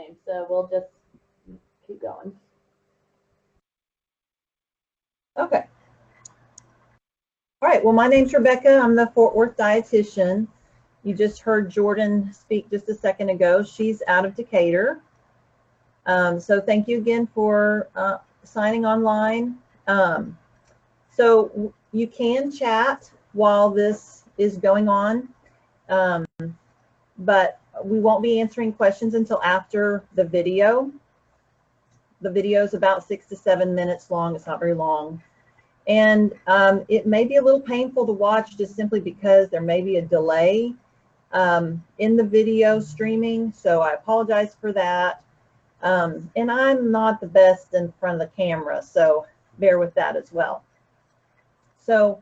name, so we'll just keep going. Okay. All right, well, my name's Rebecca. I'm the Fort Worth dietitian. You just heard Jordan speak just a second ago. She's out of Decatur. So thank you again for signing online. So you can chat while this is going on, but we won't be answering questions until after the video. The video is about 6 to 7 minutes long. It's not very long. And it may be a little painful to watch just simply because there may be a delay in the video streaming. So I apologize for that. And I'm not the best in front of the camera, so bear with that as well. So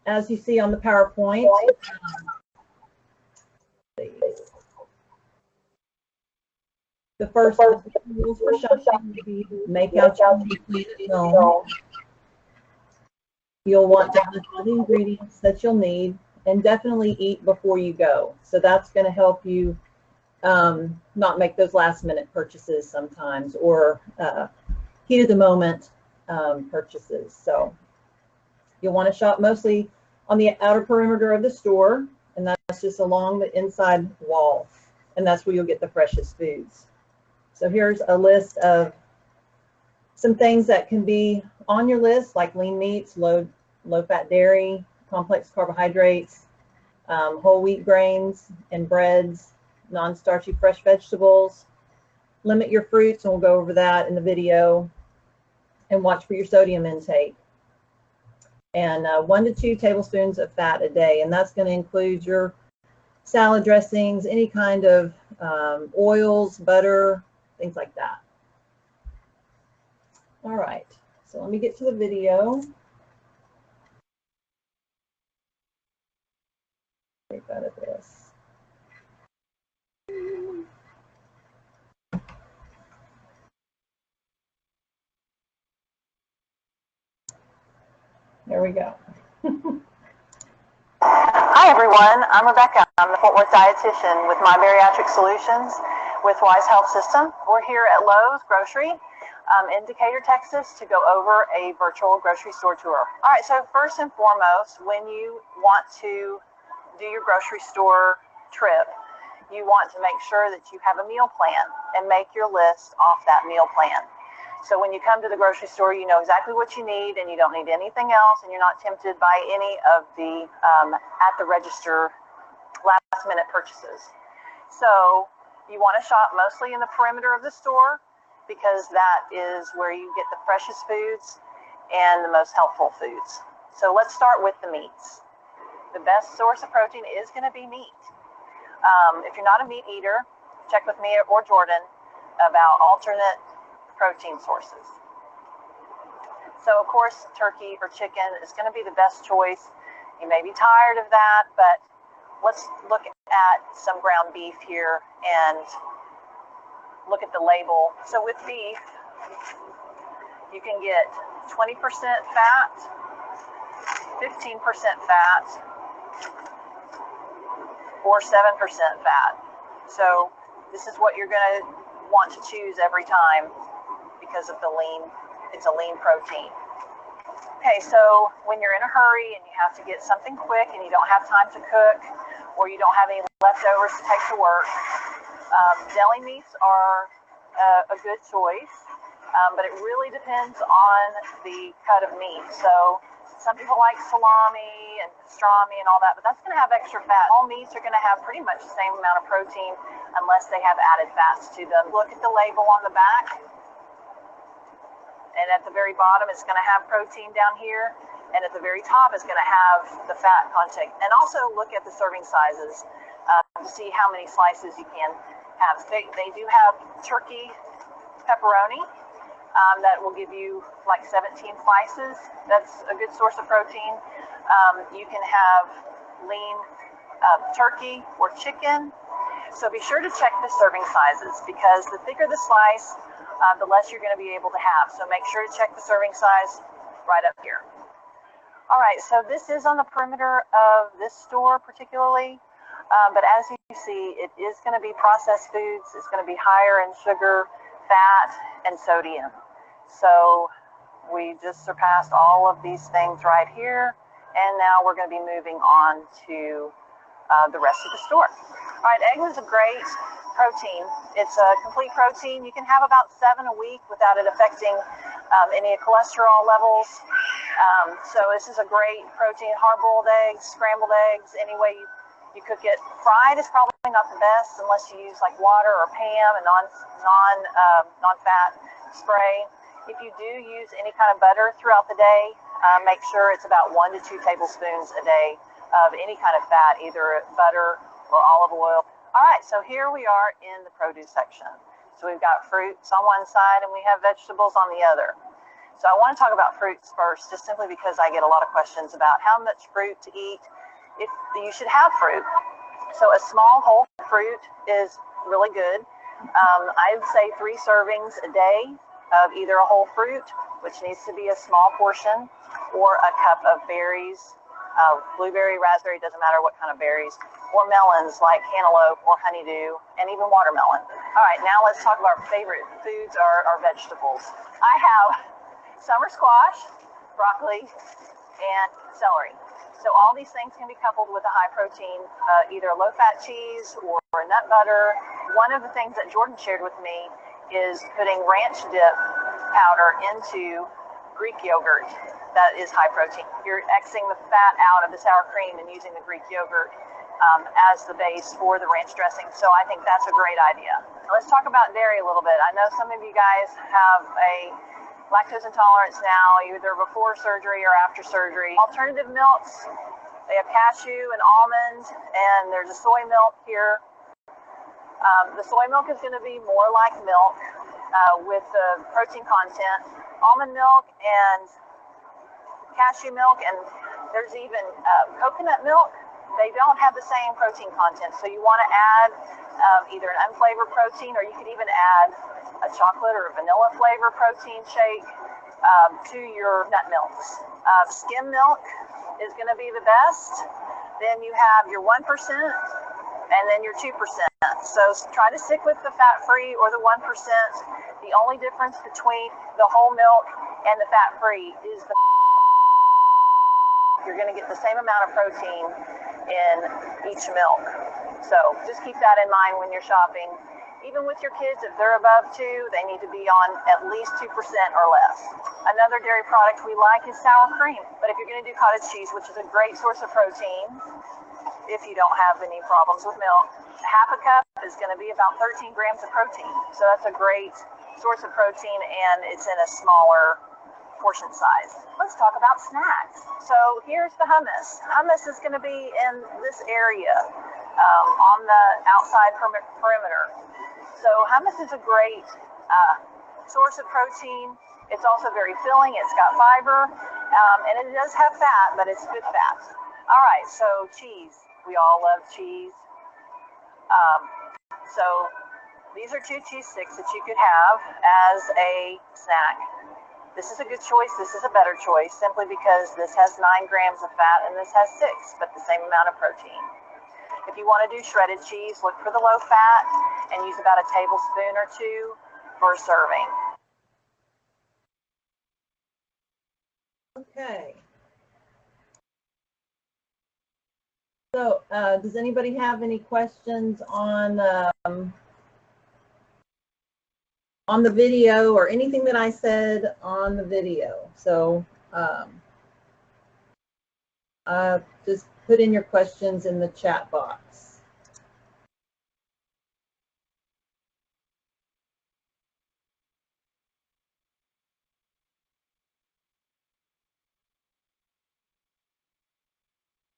as you see on the PowerPoint, the first rules for shopping will be make out your meal at home. You'll want to have all the ingredients that you'll need, and definitely eat before you go. So that's going to help you not make those last minute purchases sometimes, or heat of the moment purchases. So you'll want to shop mostly on the outer perimeter of the store, and that's just along the inside wall, and that's where you'll get the freshest foods. So here's a list of some things that can be on your list, like lean meats, low-fat dairy, complex carbohydrates, whole wheat grains and breads, non-starchy fresh vegetables. Limit your fruits, and we'll go over that in the video, and watch for your sodium intake. And 1 to 2 tablespoons of fat a day, and that's going to include your salad dressings, any kind of oils, butter, things like that. All right, so let me get to the video. Take out of this. There we go. Hi everyone, I'm Rebecca. I'm the Fort Worth dietitian with My Bariatric Solutions with Wise Health System. We're here at Lowe's Grocery in Decatur, Texas, to go over a virtual grocery store tour. All right, so first and foremost, when you want to do your grocery store trip, you want to make sure that you have a meal plan and make your list off that meal plan. So when you come to the grocery store, you know exactly what you need, and you don't need anything else, and you're not tempted by any of the at the register last minute purchases. So you want to shop mostly in the perimeter of the store, because that is where you get the freshest foods and the most helpful foods. So let's start with the meats. The best source of protein is going to be meat. If you're not a meat eater, check with me or Jordan about alternate protein sources. So of course, turkey or chicken is going to be the best choice. You may be tired of that, but let's look at some ground beef here and look at the label. So with beef, you can get 20% fat, 15% fat, or 7% fat. So this is what you're going to want to choose every time, because of the lean, it's a lean protein. Okay, so when you're in a hurry and you have to get something quick and you don't have time to cook, or you don't have any leftovers to take to work, deli meats are a good choice, but it really depends on the cut of meat. So some people like salami and pastrami and all that, but that's going to have extra fat. All meats are going to have pretty much the same amount of protein unless they have added fats to them. Look at the label on the back. And at the very bottom, it's going to have protein down here. And at the very top, it's going to have the fat content. And also look at the serving sizes to see how many slices you can have. They do have turkey pepperoni that will give you like 17 slices. That's a good source of protein. You can have lean turkey or chicken. So be sure to check the serving sizes, because the thicker the slice, the less you're going to be able to have. So make sure to check the serving size right up here. All right, so this is on the perimeter of this store particularly. But as you see, it is going to be processed foods. It's going to be higher in sugar, fat, and sodium. So we just surpassed all of these things right here. And now we're going to be moving on to the rest of the store. All right, egg is a great protein. It's a complete protein. You can have about 7 a week without it affecting any cholesterol levels. So this is a great protein. Hard-boiled eggs, scrambled eggs, any way you cook it. Fried is probably not the best unless you use like water or Pam and non-fat spray. If you do use any kind of butter throughout the day, make sure it's about 1 to 2 tablespoons a day of any kind of fat, either butter or olive oil. All right, so here we are in the produce section. So we've got fruits on one side and we have vegetables on the other. So I want to talk about fruits first, just simply because I get a lot of questions about how much fruit to eat. If you should have fruit. So a small whole fruit is really good. I would say 3 servings a day of either a whole fruit, which needs to be a small portion, or a cup of berries, blueberry, raspberry, doesn't matter what kind of berries, or melons like cantaloupe or honeydew, and even watermelon. All right, now let's talk about our favorite foods, our vegetables. I have summer squash, broccoli, and celery. So all these things can be coupled with a high protein, either low-fat cheese or nut butter. One of the things that Jordan shared with me is putting ranch dip powder into Greek yogurt that is high protein. You're Xing the fat out of the sour cream and using the Greek yogurt as the base for the ranch dressing. So I think that's a great idea. Let's talk about dairy a little bit. I know some of you guys have a lactose intolerance now, either before surgery or after surgery. Alternative milks, they have cashew and almond, and there's a soy milk here. The soy milk is going to be more like milk with the protein content. Almond milk and cashew milk, and there's even coconut milk. They don't have the same protein content, so you want to add either an unflavored protein, or you could even add a chocolate or vanilla flavor protein shake to your nut milks. Skim milk is going to be the best. Then you have your 1% and then your 2%. So try to stick with the fat-free or the 1%. The only difference between the whole milk and the fat-free is you're going to get the same amount of protein in each milk. So just keep that in mind when you're shopping. Even with your kids, if they're above 2, they need to be on at least 2% or less. Another dairy product we like is sour cream. But if you're going to do cottage cheese, which is a great source of protein, if you don't have any problems with milk, half a cup is going to be about 13 grams of protein. So that's a great source of protein, and it's in a smaller portion size. Let's talk about snacks. So here's the hummus. Hummus is going to be in this area on the outside perimeter. So hummus is a great source of protein. It's also very filling. It's got fiber, and it does have fat, but it's good fat. All right, so cheese. We all love cheese. So these are 2 cheese sticks that you could have as a snack. This is a good choice. This is a better choice simply because this has 9 grams of fat and this has 6, but the same amount of protein. If you want to do shredded cheese, look for the low fat and use about a tablespoon or 2 for a serving. Okay. So, does anybody have any questions on the video or anything that I said on the video? So, just put in your questions in the chat box.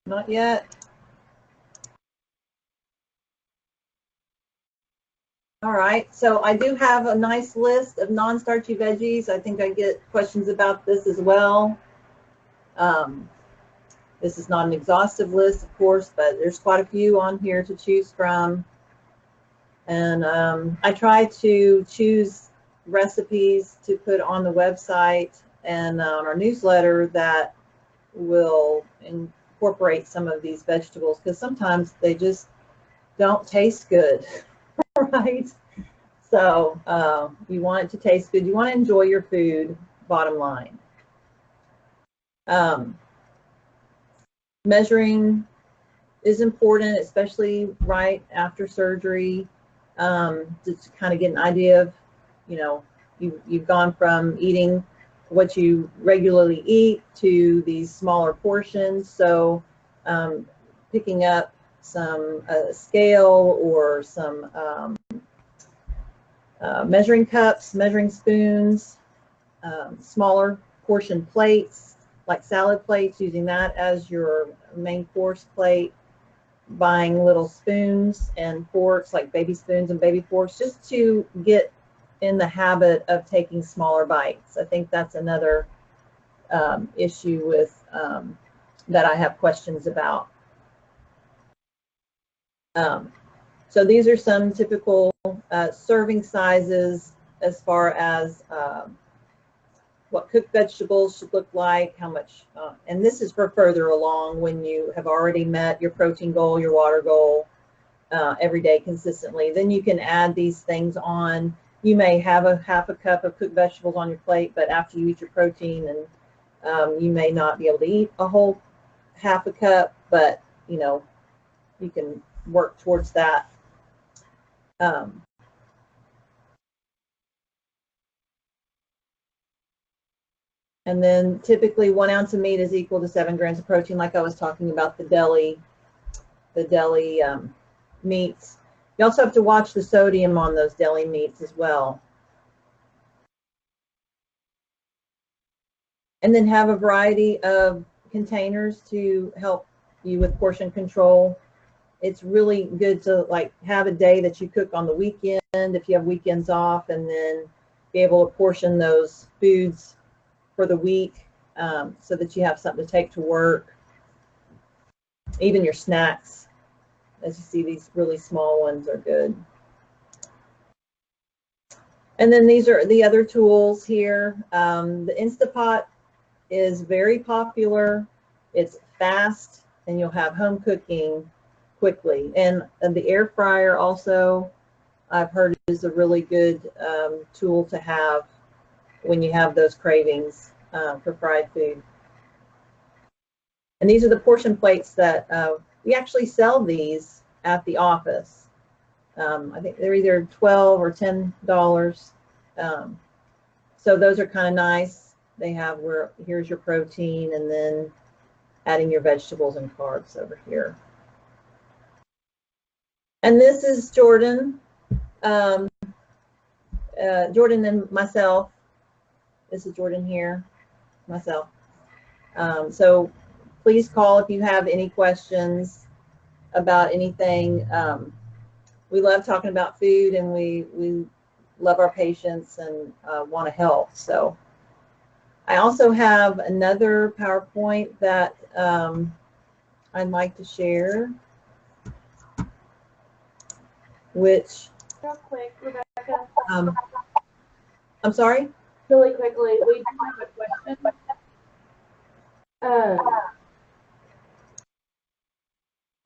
Not yet. All right, so I do have a nice list of non-starchy veggies. I think I get questions about this as well. This is not an exhaustive list, of course, but there's quite a few on here to choose from. And I try to choose recipes to put on the website and on our newsletter that will incorporate some of these vegetables, because sometimes they just don't taste good, right? So you want it to taste good. You want to enjoy your food, bottom line. Measuring is important, especially right after surgery, just to kind of get an idea of, you know, you've gone from eating what you regularly eat to these smaller portions. So picking up some scale or some measuring cups, measuring spoons, smaller portion plates, like salad plates, using that as your main course plate, buying little spoons and forks, like baby spoons and baby forks, just to get in the habit of taking smaller bites. I think that's another issue with that I have questions about. So these are some typical serving sizes as far as what cooked vegetables should look like, how much, and this is for further along when you have already met your protein goal, your water goal every day consistently. Then you can add these things on. You may have a half a cup of cooked vegetables on your plate, but after you eat your protein, and you may not be able to eat a whole half a cup, but you know, you can work towards that. And then typically 1 ounce of meat is equal to 7 grams of protein, like I was talking about the deli meats. You also have to watch the sodium on those deli meats as well. And then have a variety of containers to help you with portion control. It's really good to like have a day that you cook on the weekend if you have weekends off, and then be able to portion those foods for the week, so that you have something to take to work. Even your snacks, as you see, these really small ones are good. And then these are the other tools here. The Instapot is very popular. It's fast, and you'll have home cooking quickly. And the air fryer also, I've heard, is a really good tool to have when you have those cravings for fried food. And these are the portion plates that we actually sell these at the office. I think they're either $12 or $10. So those are kind of nice. They have where here's your protein, and then adding your vegetables and carbs over here. And this is Jordan. Jordan and myself. This is Jordan here, myself. So please call if you have any questions about anything. We love talking about food, and we love our patients and want to help. So I also have another PowerPoint that I'd like to share, which... Real quick, Rebecca. I'm sorry? Really quickly, we do have a question.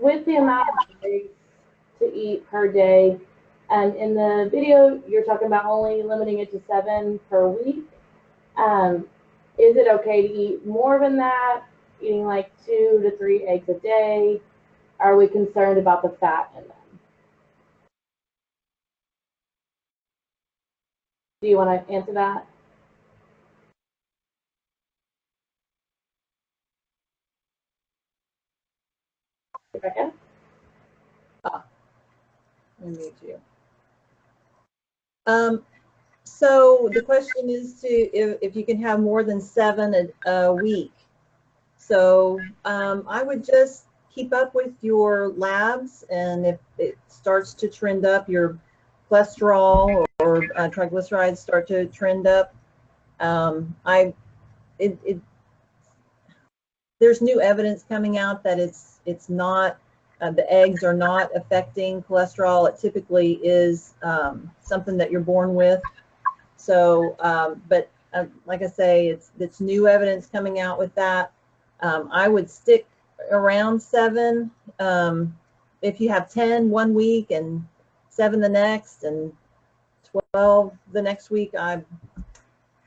With the amount of eggs to eat per day, and in the video, you're talking about only limiting it to 7 per week. Is it okay to eat more than that, eating like 2 to 3 eggs a day? Are we concerned about the fat in them? Do you want to answer that? Rebecca? Let me mute you. So the question is if you can have more than 7 a week. So I would just keep up with your labs, and if it starts to trend up, your cholesterol or triglycerides start to trend up, there's new evidence coming out that it's not, the eggs are not affecting cholesterol. It typically is something that you're born with. So, but like I say, it's new evidence coming out with that. I would stick around 7. if you have 10 one week and 7 the next and 12 the next week, I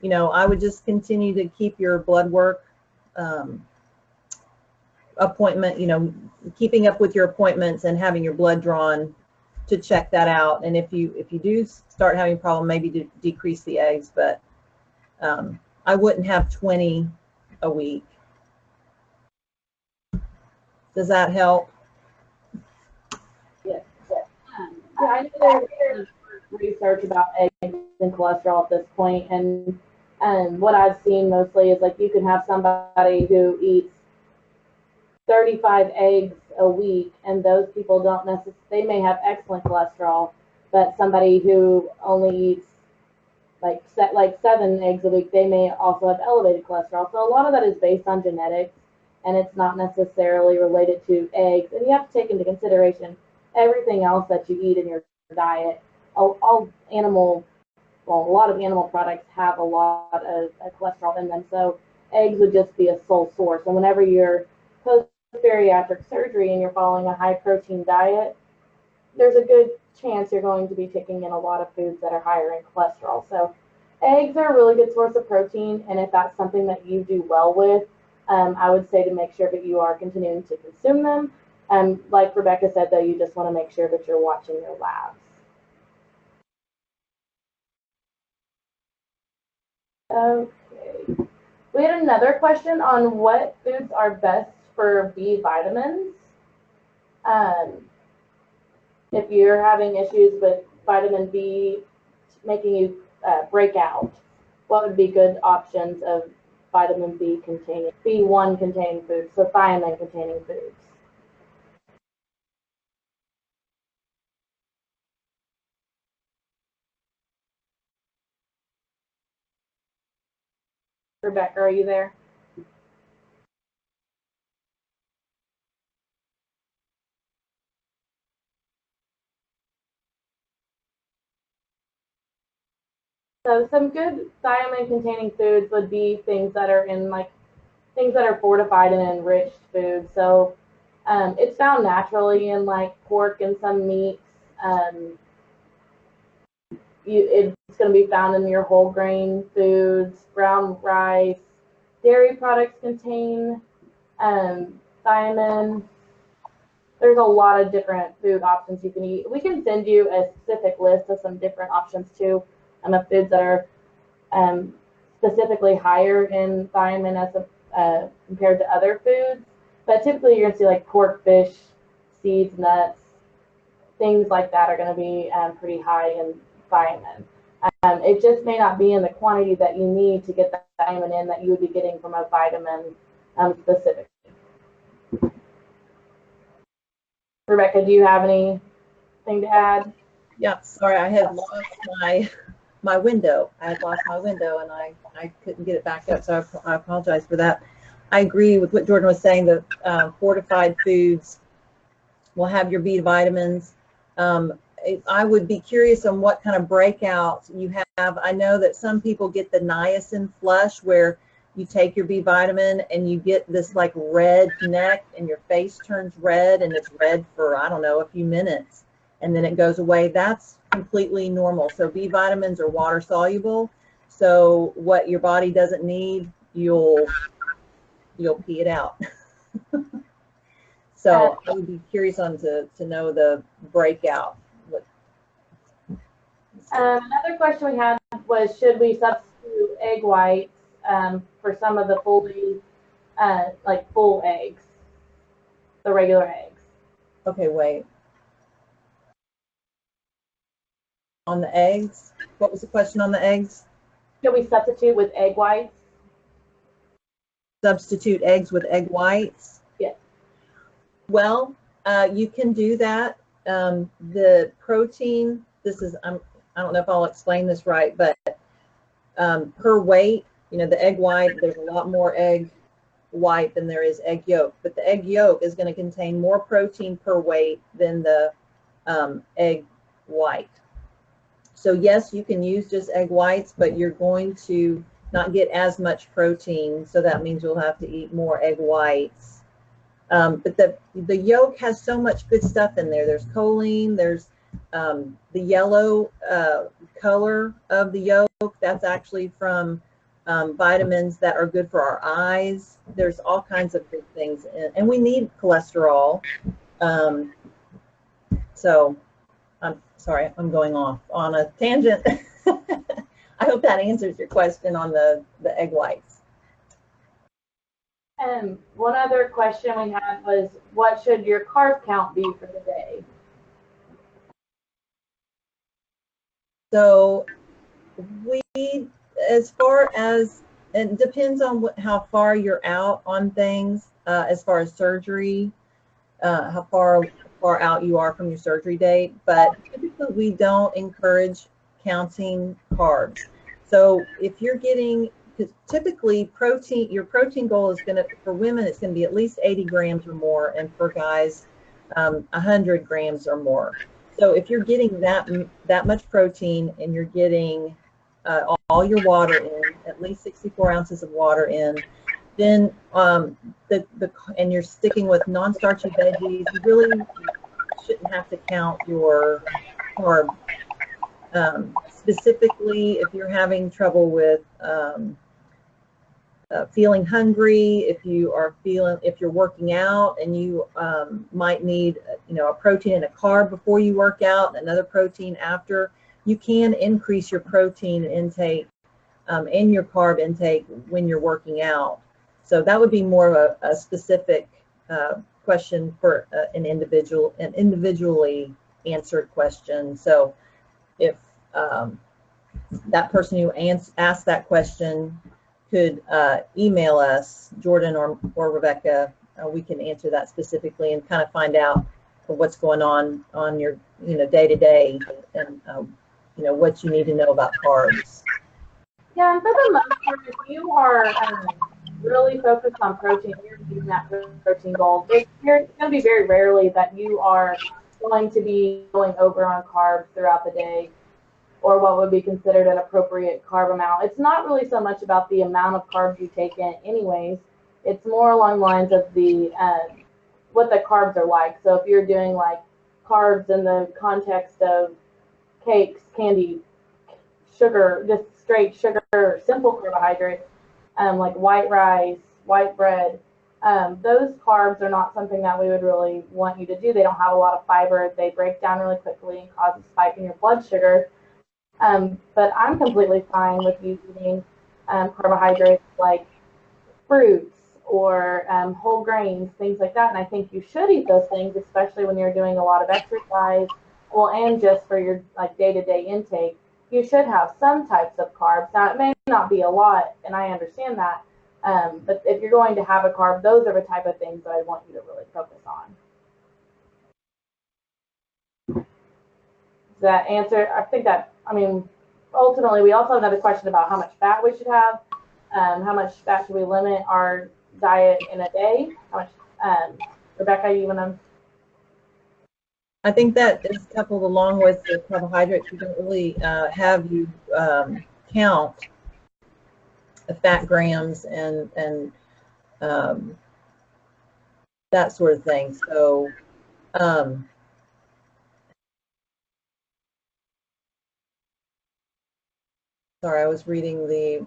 would just continue to keep your blood work appointment, keeping up with your appointments and having your blood drawn to check that out. And if you do start having a problem, maybe to decrease the eggs, but I wouldn't have 20 a week. Does that help? Yes. Yeah, I know there's research about eggs and cholesterol at this point, and what I've seen mostly is like you can have somebody who eats 35 eggs a week, and those people don't necessarily, they may have excellent cholesterol, but somebody who only eats like 7 eggs a week, they may also have elevated cholesterol. So a lot of that is based on genetics, and it's not necessarily related to eggs. And you have to take into consideration everything else that you eat in your diet. A lot of animal products have a lot of cholesterol in them, so eggs would just be a sole source. And whenever you're post-bariatric surgery and you're following a high-protein diet, there's a good chance you're going to be taking in a lot of foods that are higher in cholesterol. So eggs are a really good source of protein, and if that's something that you do well with, I would say to make sure that you are continuing to consume them. Like Rebecca said, though, you just want to make sure that you're watching your labs. Okay. We had another question on what foods are best for B vitamins. If you're having issues with vitamin B making you break out, what would be good options of vitamin B1 containing foods, so thiamine containing foods? Rebecca, are you there? So some good thiamine containing foods would be things that are fortified and enriched foods. So it's found naturally in like pork and some meats. It's going to be found in your whole grain foods, brown rice. Dairy products contain thiamine. There's a lot of different food options you can eat. We can send you a specific list of some different options too, of foods that are specifically higher in thiamine as compared to other foods. But typically you're going to see like pork, fish, seeds, nuts, things like that are going to be pretty high in thiamine. It just may not be in the quantity that you need to get the thiamine in that you would be getting from a vitamin specifically. Rebecca, do you have anything to add? Yeah, sorry, I had lost my window. I had lost my window and I couldn't get it back up, so I apologize for that. I agree with what Jordan was saying, that fortified foods will have your B vitamins. I would be curious on what kind of breakouts you have. I know that some people get the niacin flush where you take your B vitamin and you get this like red neck and your face turns red and it's red for, I don't know, a few minutes and then it goes away. That's completely normal. So B vitamins are water soluble. So what your body doesn't need, you'll pee it out. So I would be curious to know the breakout. Another question we had was, should we substitute egg whites for some of the full eggs, the regular eggs? Okay, wait. On the eggs? What was the question on the eggs? Should we substitute with egg whites? Substitute eggs with egg whites? Yes. Well, you can do that. The protein, I don't know if I'll explain this right, but per weight, the egg white, there's a lot more egg white than there is egg yolk, but the egg yolk is going to contain more protein per weight than the egg white. So yes, you can use just egg whites, but you're going to not get as much protein, so that means you'll have to eat more egg whites But the yolk has so much good stuff in there. There's choline, there's the yellow color of the yolk. That's actually from vitamins that are good for our eyes. There's all kinds of good things and we need cholesterol. So I'm sorry, I'm going off on a tangent. I hope that answers your question on the egg whites. One other question we had was, what should your carb count be for the day? So we, as far as, it depends on how far you're out on things, as far as surgery, how far out you are from your surgery date, but typically we don't encourage counting carbs. So if you're getting, because typically protein, your protein goal is going to, for women, it's going to be at least 80 grams or more, and for guys, 100 grams or more. So if you're getting that much protein and you're getting all your water in, at least 64 ounces of water in, then and you're sticking with non-starchy veggies, you really shouldn't have to count your carb. Specifically, if you're having trouble with feeling hungry, if you're working out and you might need, a protein and a carb before you work out, another protein after, you can increase your protein intake and your carb intake when you're working out. So that would be more of a specific question for an individually answered question. So if that person who asked that question could email us, Jordan or Rebecca, we can answer that specifically and kind of find out what's going on your day to day, and what you need to know about carbs. Yeah, and for the most part, if you are really focused on protein, you're using that protein goal, it's going to be very rarely that you are going to be going over on carbs throughout the day, or what would be considered an appropriate carb amount. It's not really so much about the amount of carbs you take in anyways. It's more along the lines of the what the carbs are like. So if you're doing like carbs in the context of cakes, candy, sugar, just straight sugar, simple carbohydrates, like white rice, white bread, those carbs are not something that we would really want you to do. They don't have a lot of fiber. They break down really quickly and cause a spike in your blood sugar. But I'm completely fine with you eating carbohydrates like fruits or whole grains, things like that. And I think you should eat those things, especially when you're doing a lot of exercise. Well, and just for your like day-to-day intake, you should have some types of carbs. Now, it may not be a lot, and I understand that. But if you're going to have a carb, those are the type of things that I want you to really focus on. Does that answer? I think that, ultimately, we also have another question about how much fat we should have. How much fat should we limit our diet in a day? How much, Rebecca, you want to? I think that is coupled along with the carbohydrates. We don't really have you count the fat grams and that sort of thing. So sorry, I was reading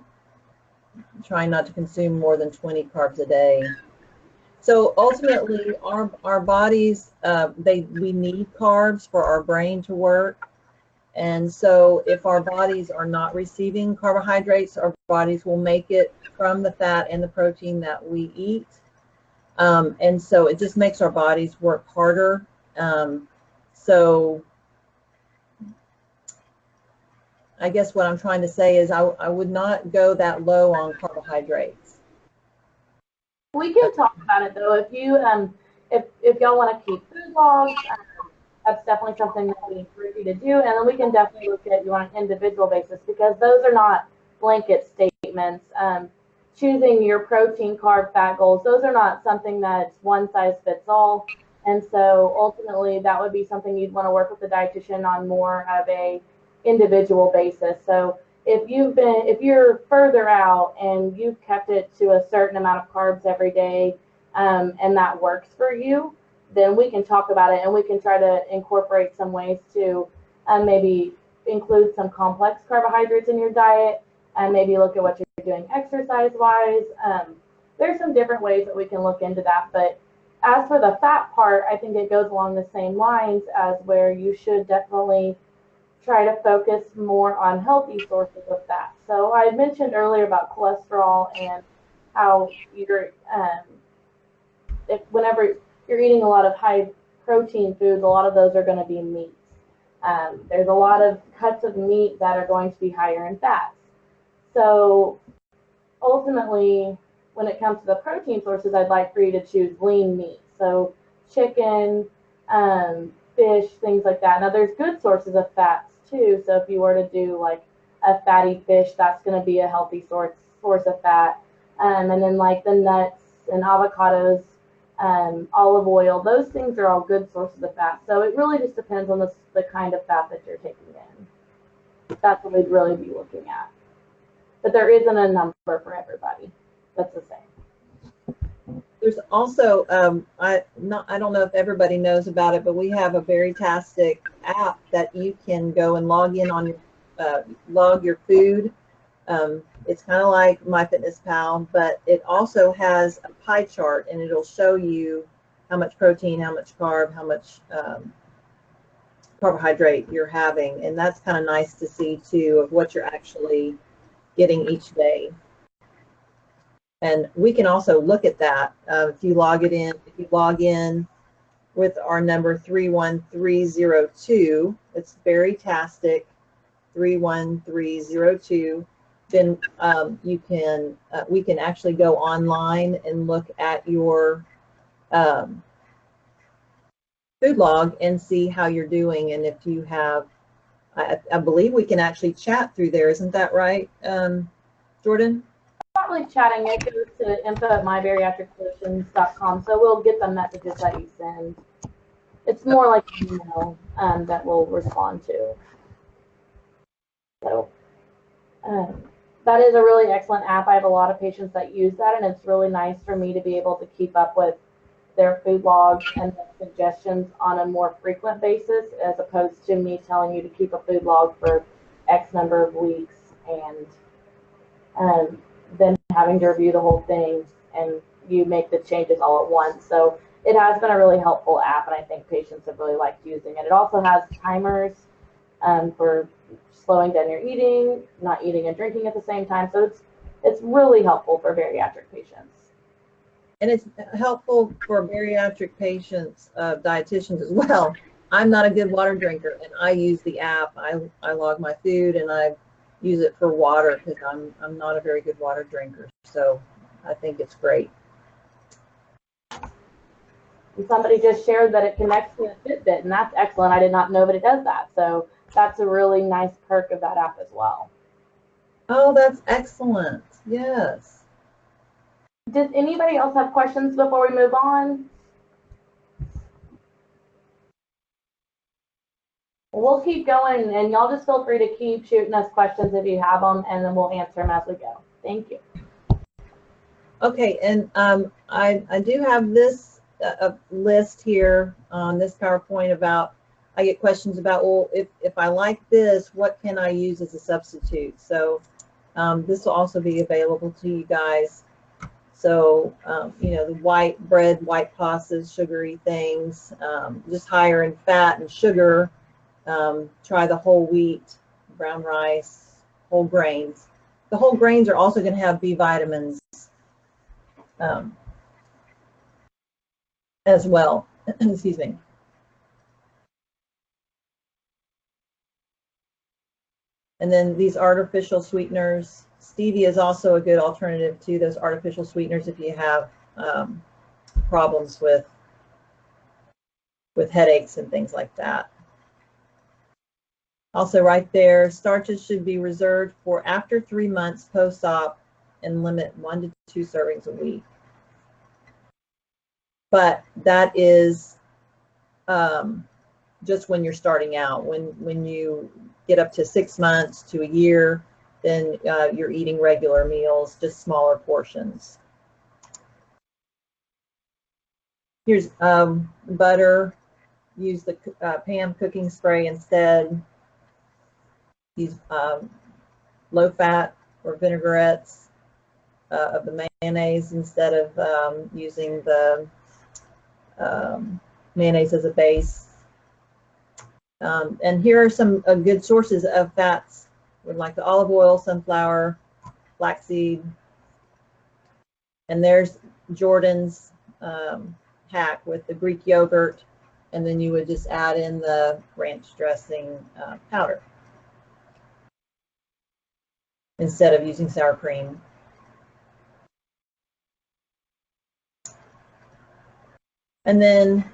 trying not to consume more than 20 carbs a day. So ultimately, our bodies, we need carbs for our brain to work. And so if our bodies are not receiving carbohydrates, our bodies will make it from the fat and the protein that we eat. And so it just makes our bodies work harder. So I guess what I'm trying to say is I would not go that low on carbohydrates. We can talk about it though. If you if y'all want to keep food logs, that's definitely something that we encourage you to do. And then we can definitely look at you on an individual basis, because those are not blanket statements. Choosing your protein, carb, fat goals, those are not something that's one size fits all. And so ultimately that would be something you'd want to work with the dietitian on more of a individual basis. So if you're further out and you've kept it to a certain amount of carbs every day, and that works for you, then we can talk about it and we can try to incorporate some ways to maybe include some complex carbohydrates in your diet and maybe look at what you're doing exercise-wise. There's some different ways that we can look into that, but as for the fat part, I think it goes along the same lines as where you should definitely try to focus more on healthy sources of fat. So I mentioned earlier about cholesterol and how you're, whenever you're eating a lot of high protein foods, a lot of those are going to be meats. There's a lot of cuts of meat that are going to be higher in fats. So ultimately, when it comes to the protein sources, I'd like for you to choose lean meat. So chicken, fish, things like that. Now there's good sources of fats too. So if you were to do like a fatty fish, that's going to be a healthy source of fat. And then like the nuts and avocados, olive oil, those things are all good sources of fat. So it really just depends on the kind of fat that you're taking in. That's what we'd really be looking at. But there isn't a number for everybody that's the same. There's also, I don't know if everybody knows about it, but we have a Bariatric app that you can go and log in on your, log your food. It's kind of like MyFitnessPal, but it also has a pie chart, and it'll show you how much protein, how much carb, how much carbohydrate you're having, and that's kind of nice to see too, of what you're actually getting each day. And we can also look at that if you log in with our number 31302. It's Bariatric 31302. Then we can actually go online and look at your food log and see how you're doing. And if you have, I believe we can actually chat through there. Isn't that right, Jordan? Not really chatting. It goes to info@mybariatricsolutions.com. So we'll get the messages that you send. It's more like an email that we'll respond to. So that is a really excellent app. I have a lot of patients that use that, and it's really nice for me to be able to keep up with their food logs and the suggestions on a more frequent basis, as opposed to me telling you to keep a food log for X number of weeks and then having to review the whole thing and you make the changes all at once. So it has been a really helpful app, and I think patients have really liked using it. It also has timers for slowing down your eating, not eating and drinking at the same time. So it's really helpful for bariatric patients. And it's helpful for bariatric patients, dietitians as well. I'm not a good water drinker, and I use the app. I log my food, and I use it for water because I'm not a very good water drinker. So I think it's great. And somebody just shared that it connects to a Fitbit, and that's excellent. I did not know that it does that. So that's a really nice perk of that app as well. Oh, that's excellent. Yes. Does anybody else have questions before we move on? We'll keep going, and y'all just feel free to keep shooting us questions if you have them, and then we'll answer them as we go. Thank you. Okay, and I do have this list here on this PowerPoint about, I get questions about, well, if I like this, what can I use as a substitute? So this will also be available to you guys. So, you know, the white bread, white pastas, sugary things, just higher in fat and sugar. Try the whole wheat, brown rice, whole grains. The whole grains are also going to have B vitamins as well. Excuse me. And then these artificial sweeteners. Stevia is also a good alternative to those artificial sweeteners if you have problems with headaches and things like that. Also right there, starches should be reserved for after 3 months post-op and limit 1 to 2 servings a week. But that is just when you're starting out. When you get up to 6 months to a year, then you're eating regular meals, just smaller portions. Here's butter. Use the Pam cooking spray instead. Use low fat or vinaigrettes of the mayonnaise instead of using the mayonnaise as a base. And here are some good sources of fats, like the olive oil, sunflower, flaxseed. And there's Jordan's hack with the Greek yogurt, and then you would just add in the ranch dressing powder instead of using sour cream. And then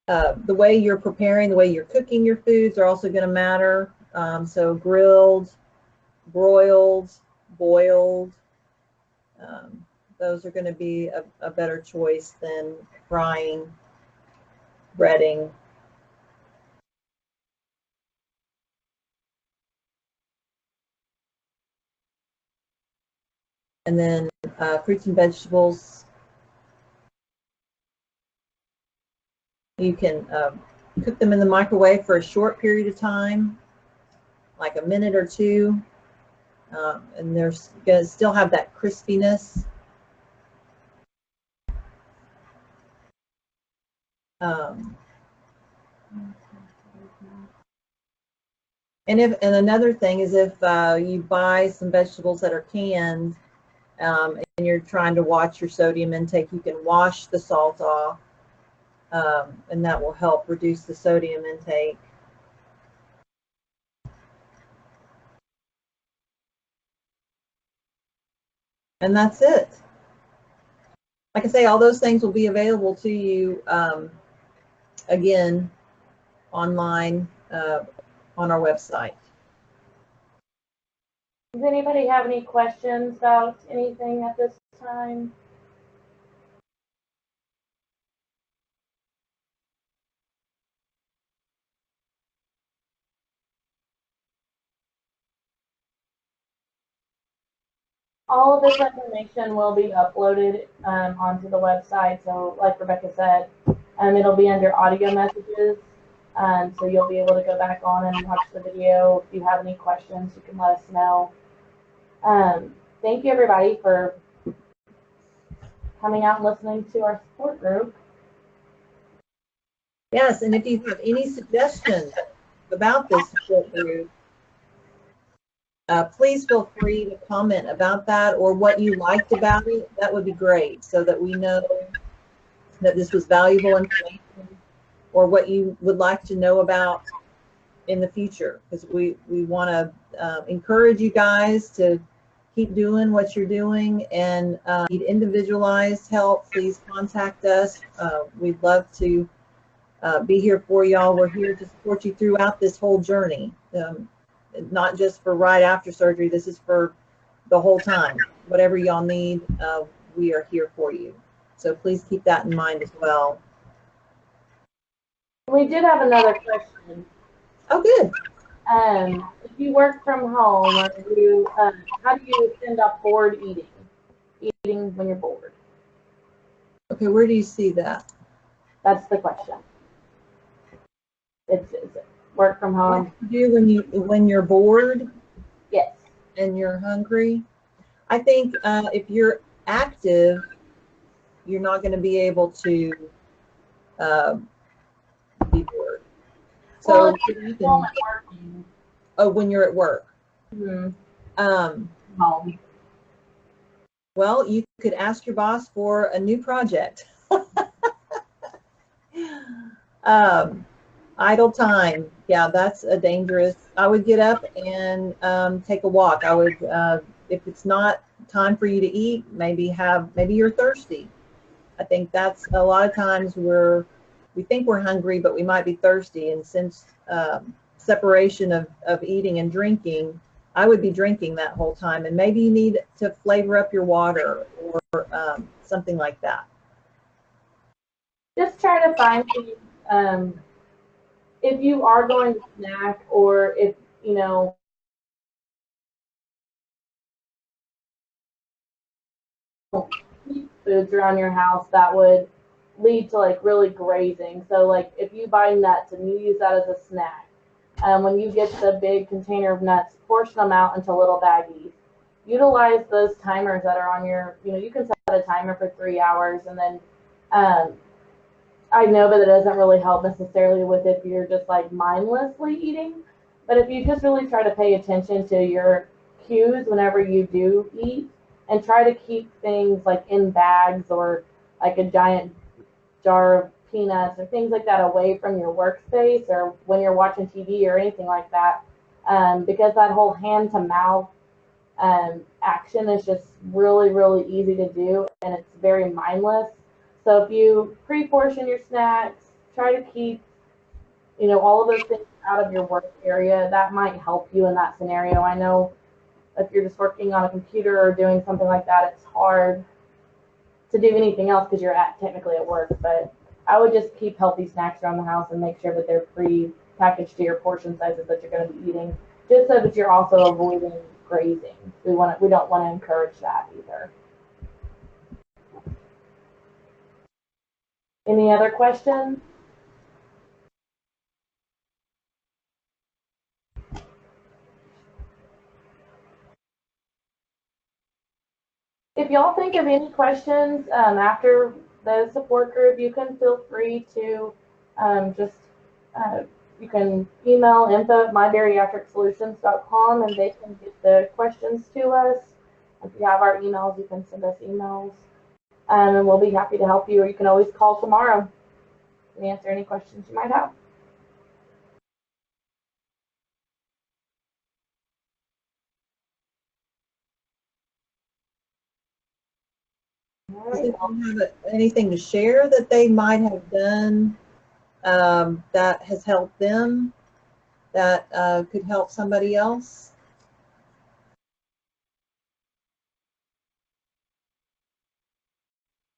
the way you're preparing, the way you're cooking your foods are also going to matter. So grilled, broiled, boiled, those are going to be a better choice than frying, breading. And then fruits and vegetables. You can cook them in the microwave for a short period of time, like a minute or two, and they're going to still have that crispiness. And another thing is if you buy some vegetables that are canned and you're trying to watch your sodium intake, you can wash the salt off, and that will help reduce the sodium intake. And that's it. Like I say, all those things will be available to you again online on our website. Does anybody have any questions about anything at this time? All of this information will be uploaded onto the website. So like Rebecca said, it'll be under audio messages. So you'll be able to go back on and watch the video. If you have any questions, you can let us know. Thank you everybody for coming out and listening to our support group. Yes, and if you have any suggestions about this support group, please feel free to comment about that or what you liked about it. That would be great, so that we know that this was valuable information, or what you would like to know about in the future, because we want to encourage you guys to keep doing what you're doing. And need individualized help, please contact us. We'd love to be here for y'all. We're here to support you throughout this whole journey, not just for right after surgery. This is for the whole time. Whatever y'all need, we are here for you. So please keep that in mind as well. We did have another question. Oh, good. If you work from home, how do you end up bored eating when you're bored? Okay, where do you see that? That's the question. It's work from home. What do you do when you're bored? Yes. And you're hungry? I think if you're active, you're not going to be able to be bored. So when you're at work. Mm-hmm. Well, you could ask your boss for a new project. Idle time, yeah, that's a dangerous. I would get up and take a walk. I would, if it's not time for you to eat, maybe you're thirsty. I think that's a lot of times we think we're hungry, but we might be thirsty. And since separation of eating and drinking, I would be drinking that whole time. And maybe you need to flavor up your water or something like that. Just try to find if you are going to snack, or if foods around your house that would lead to like really grazing. So like if you buy nuts and you use that as a snack, when you get the big container of nuts, portion them out into little baggies. Utilize those timers that are on your, you can set a timer for 3 hours, and then I know that it doesn't really help necessarily with if you're just like mindlessly eating, but if you just really try to pay attention to your cues whenever you do eat and try to keep things like in bags or like a giant jar of peanuts or things like that away from your workspace or when you're watching TV or anything like that, because that whole hand to mouth action is just really, really easy to do, and it's very mindless. So if you pre-portion your snacks, try to keep, all of those things out of your work area. That might help you in that scenario. I know if you're just working on a computer or doing something like that, it's hard to do anything else because you're technically at work. But I would just keep healthy snacks around the house and make sure that they're pre-packaged to your portion sizes that you're going to be eating, just so that you're also avoiding grazing. We don't want to encourage that either. Any other questions? If y'all think of any questions after the support group, you can feel free to you can email info@mybariatricsolutions.com and they can get the questions to us. If you have our emails, you can send us emails, and we'll be happy to help you. Or you can always call tomorrow and answer any questions you might have. Does anyone have anything to share that they might have done that has helped them, that could help somebody else?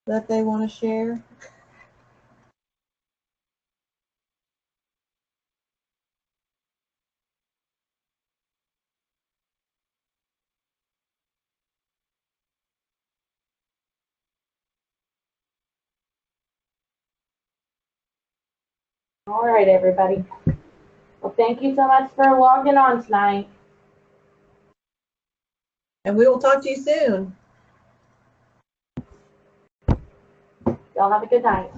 That they want to share? All right, everybody. Well, thank you so much for logging on tonight. And we will talk to you soon. Y'all have a good night.